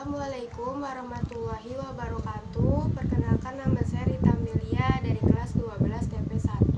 Assalamualaikum warahmatullahi wabarakatuh. Perkenalkan, nama saya Rita Amelia dari kelas 12 TP1.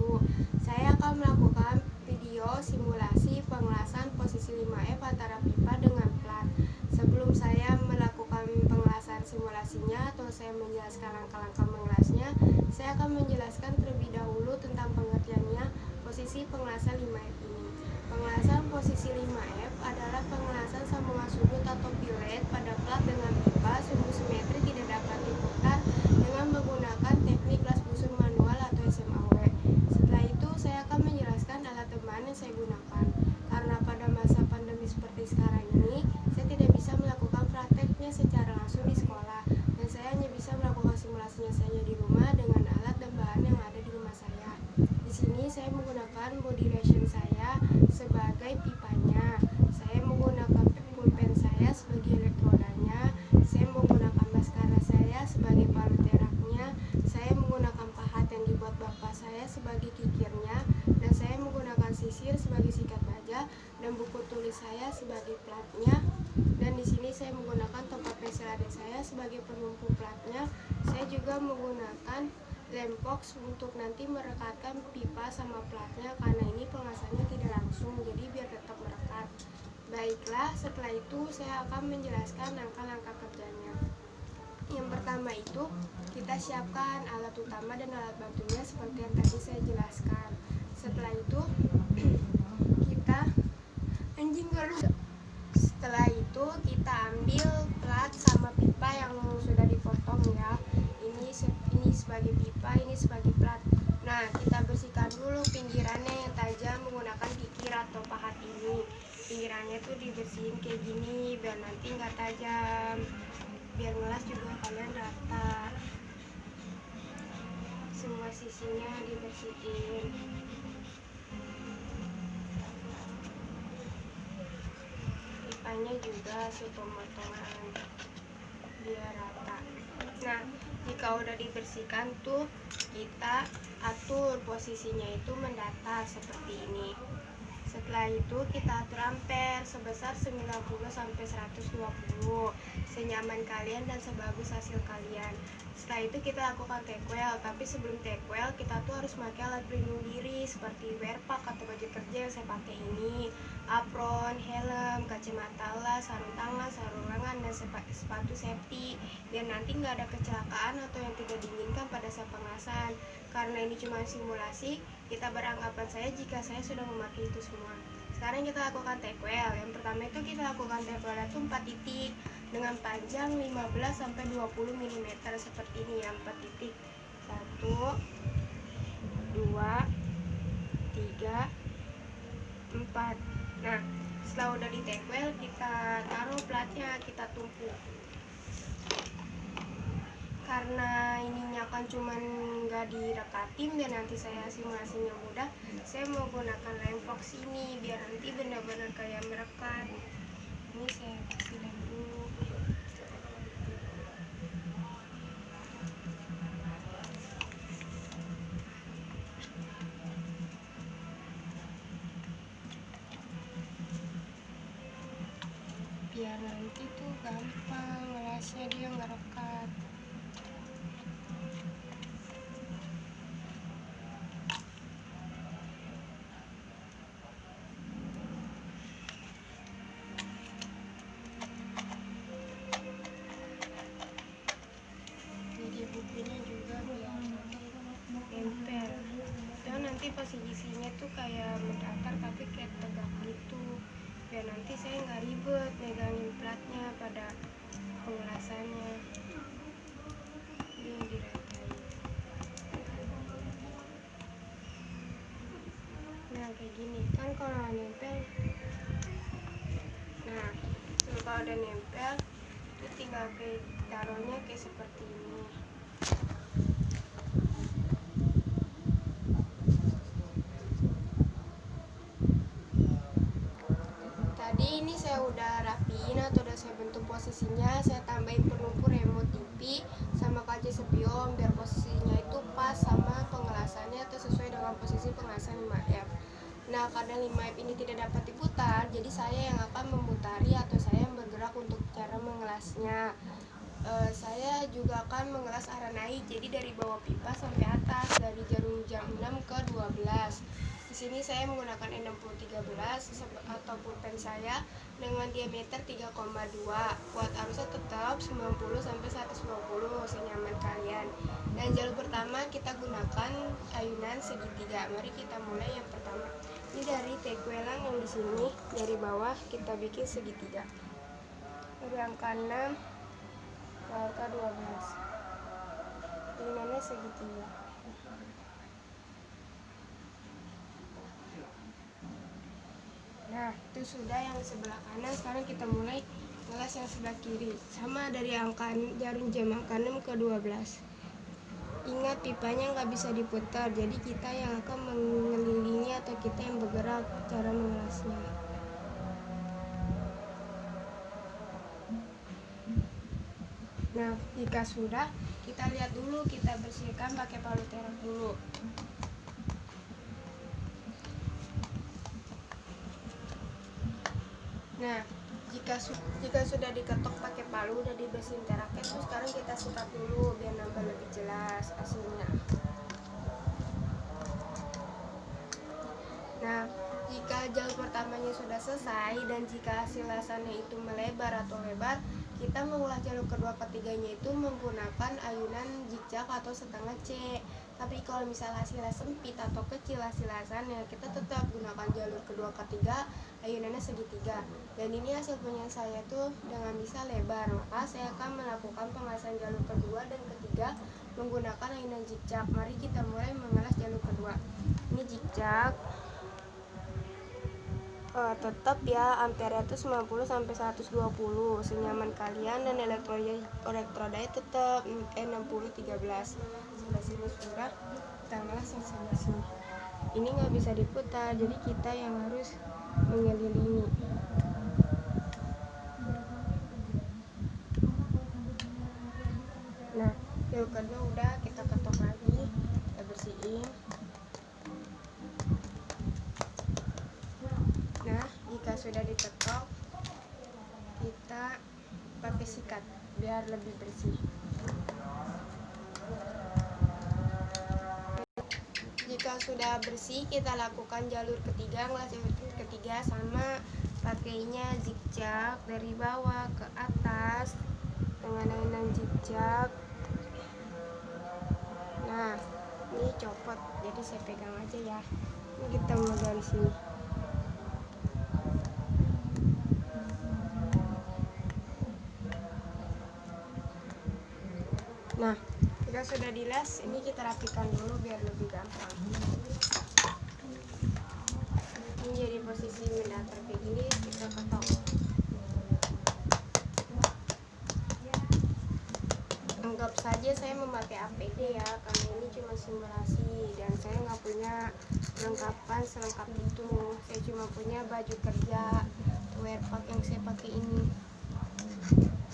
Saya akan melakukan video simulasi pengelasan posisi 5F antara pipa dengan plat. Sebelum saya melakukan pengelasan simulasinya atau saya menjelaskan langkah-langkah mengelasnya, saya akan menjelaskan terlebih dahulu tentang pengertiannya posisi pengelasan 5F ini. Pengelasan posisi 5F adalah pengelasan sambungan sudut atau pilet pada plat dengan pipa sumbu simetri tidak dapat diputar dengan menggunakan teknik las busur manual atau SMAW. Setelah itu saya akan menjelaskan alat tambahan yang saya gunakan. Karena pada masa pandemi seperti sekarang ini, saya tidak bisa melakukan prakteknya secara langsung di sekolah, dan saya hanya bisa melakukan simulasinya saja di rumah dengan alat dan bahan yang ada di rumah saya. Di sini saya menggunakan body ration saya sebagai pipanya, saya menggunakan pulpen saya sebagai elektrodanya, saya menggunakan maskara saya sebagai paluteraknya, saya menggunakan pahat yang dibuat bapak saya sebagai kikirnya, dan saya menggunakan sisir sebagai sikat baja, dan buku tulis saya sebagai platnya. Dan di sini saya menggunakan tempat pensel adik saya sebagai penumpu platnya. Saya juga menggunakan lembox untuk nanti merekatkan pipa sama platnya, karena ini pengelasannya tidak langsung, jadi biar tetap merekat. Baiklah, setelah itu saya akan menjelaskan langkah-langkah kerjanya. Yang pertama itu, kita siapkan alat utama dan alat bantunya seperti yang tadi saya jelaskan. Setelah itu kita ambil plat sama pipa yang sudah dipotong ya. Ini sebagai pipa, ini sebagai plat. Nah, kita bersihkan dulu pinggirannya yang tajam menggunakan kikir atau pahat ini. Pinggirannya tuh dibersihin kayak gini biar nanti nggak tajam, biar ngelas juga kalian rata. Semua sisinya dibersihin. Pipanya juga sepotongan biar rata. Nah, jika udah dibersihkan tuh, kita atur posisinya itu mendatar seperti ini. Setelah itu kita atur ampere sebesar 90 sampai 120, senyaman kalian dan sebagus hasil kalian. Setelah itu kita lakukan take-well, tapi sebelum take-well kita tuh harus pakai alat pelindung diri seperti wear pack atau baju kerja yang saya pakai ini, apron, helm, kacamata las, sarung tangan, sarung lengan, dan sepatu safety biar nanti nggak ada kecelakaan atau yang tidak diinginkan pada saat pengelasan. Karena ini cuma simulasi, kita beranggapan saya jika saya sudah memakai itu semua. Sekarang kita lakukan take-well. Yang pertama itu kita lakukan take-well itu 4 titik dengan panjang 15 sampai 20 mm seperti ini ya, 4 titik. 1 2 3 4. Nah, setelah udah di take-well, kita taruh platnya, kita tumpuk. Karena ininya kan cuman nggak direkatin dan nanti saya simulasinya mudah, saya mau gunakan lembox ini biar nanti benar-benar kayak merekat. Ini saya kasih lem dulu. Biar nanti tuh gampang ngelasnya, dia nggak rekat. Jadi bukunya juga biar nempel. Dan nanti posisinya tuh kayak mendatar tapi kayak tegak gitu, biar nanti saya nggak ribet megangin platnya pada pengelasannya. Ini diratain. Nah, kayak gini kan kalau nempel. Nah, kalau udah nempel itu tinggal kayak taruhnya kayak seperti ini. Tadi ini saya udah rapiin atau udah saya bentuk posisinya, saya tambahin penumpu remote TV sama kaca spion biar posisinya itu pas sama pengelasannya atau sesuai dengan posisi pengelasan 5F. Nah, karena 5F ini tidak dapat diputar, jadi saya yang akan memutari atau saya yang bergerak untuk cara mengelasnya. Saya juga akan mengelas arah naik, jadi dari bawah pipa sampai atas, dari jarum jam 6 ke 12. Di sini saya menggunakan N6013 atau pulpen saya dengan diameter 3,2. Kuat arusnya tetap 90 sampai 120 senyaman kalian. Dan jalur pertama kita gunakan ayunan segitiga. Mari kita mulai yang pertama. Ini dari tekwelang yang di sini, dari bawah kita bikin segitiga. Dari angka 6 ke angka 12. Ayunannya segitiga. Nah, itu sudah yang sebelah kanan. Sekarang kita mulai ngelas yang sebelah kiri. Sama dari angka jarum jam angka 6 ke 12. Ingat, pipanya nggak bisa diputar, jadi kita yang akan mengelilingi atau kita yang bergerak cara mengelasnya. Nah, jika sudah, kita lihat dulu, kita bersihkan pakai palu terak dulu. Nah, jika sudah diketok pakai palu, udah dibersihin teraknya, terus sekarang kita sikat dulu biar nambah lebih jelas hasilnya. Nah, jika jalur pertamanya sudah selesai dan jika hasil lasannya itu melebar atau lebar, kita mengulas jalur kedua ketiganya itu menggunakan ayunan zigzag atau setengah C. Tapi kalau misalnya hasilnya sempit atau kecil hasil lasannya, kita tetap gunakan jalur kedua ketiga, ayunannya segitiga. Dan ini hasil punya saya tuh dengan bisa lebar, maka saya akan melakukan pengelasan jalur kedua dan ketiga menggunakan ayunan zigzag. Mari kita mulai mengelas jalur kedua. Ini zigzag. Tetap ya, ampere itu 90 sampai 120 senyaman kalian, dan elektrodanya tetap N6013. Sebelah sini sudah, kita ngelas yang sebelah sini. Ini nggak bisa diputar, jadi kita yang harus mengelilingi. Nah, jalur kedua udah kita ketok lagi, kita bersihin. Nah, jika sudah diketok, kita pakai sikat biar lebih bersih. Jika sudah bersih, kita lakukan jalur ketiga, ngelas jalur ketiga sama pakainya zigzag dari bawah ke atas dengan ayunan zigzag. Nah, ini copot, jadi saya pegang aja ya. Ini kita mulai dari sini. Nah, jika sudah dilas, ini kita rapikan dulu biar lebih gampang. Ini jadi posisi mendatar kayak gini, kita ketok. Anggap saja saya memakai APD ya, karena ini cuma simulasi dan saya nggak punya perlengkapan selengkap itu. Saya cuma punya baju kerja wear pack yang saya pakai ini.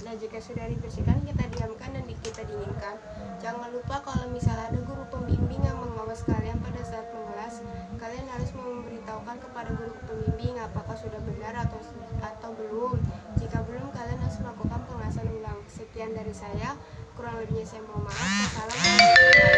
Nah, jika sudah dibersihkan, kita diamkan dan kita dinginkan. Jangan lupa kalau misalnya ada guru pembimbing yang mengawas kalian pada saat mengelas, kalian harus memberitahukan kepada guru pembimbing apakah sudah benar atau belum. Jika belum, kalian harus melakukan pengelasan ulang. Sekian dari saya, kurang lebihnya saya mohon maaf. Wassalamualaikum.